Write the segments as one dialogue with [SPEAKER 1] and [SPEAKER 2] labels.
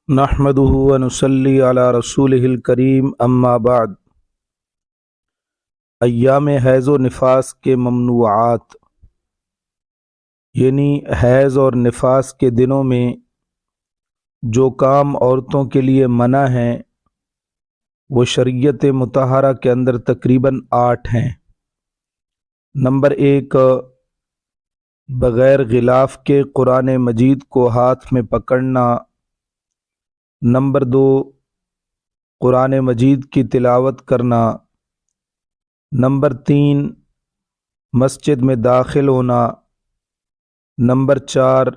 [SPEAKER 1] نحمدہ ونصلی علی رسولہ الکریم اما بعد۔ ایام حیض و نفاس کے ممنوعات، یعنی حیض اور نفاس کے دنوں میں جو کام عورتوں کے لیے منع ہیں وہ شریعت مطہرہ کے اندر تقریباً 8 ہیں۔ نمبر 1، بغیر غلاف کے قرآن مجید کو ہاتھ میں پکڑنا۔ نمبر 2، قرآن مجید کی تلاوت کرنا۔ نمبر 3، مسجد میں داخل ہونا۔ نمبر 4،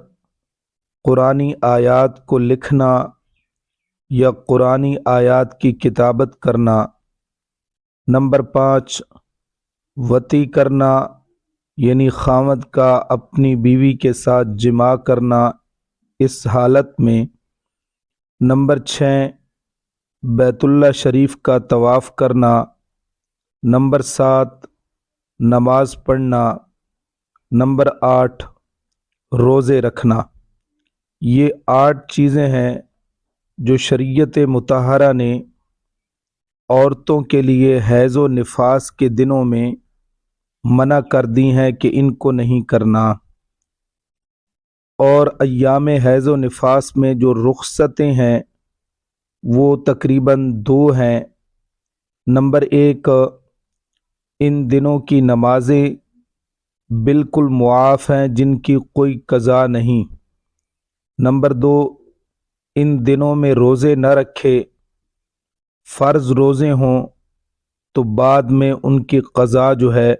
[SPEAKER 1] قرآنی آیات کو لکھنا یا قرآنی آیات کی کتابت کرنا۔ نمبر 5، وطی کرنا، یعنی خاوند کا اپنی بیوی کے ساتھ جماع کرنا اس حالت میں۔ نمبر 6، بیت اللہ شریف کا طواف کرنا۔ نمبر 7، نماز پڑھنا۔ نمبر 8، روزے رکھنا۔ یہ 8 چیزیں ہیں جو شریعت مطہرہ نے عورتوں کے لیے حیض و نفاس کے دنوں میں منع کر دی ہیں کہ ان کو نہیں کرنا۔ اور ایام حیض و نفاس میں جو رخصتیں ہیں وہ تقریباً 2 ہیں۔ نمبر 1، ان دنوں کی نمازیں بالکل معاف ہیں، جن کی کوئی قضا نہیں۔ نمبر 2، ان دنوں میں روزے نہ رکھے، فرض روزے ہوں تو بعد میں ان کی قضا جو ہے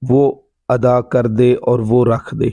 [SPEAKER 1] وہ ادا کر دے اور وہ رکھ دے۔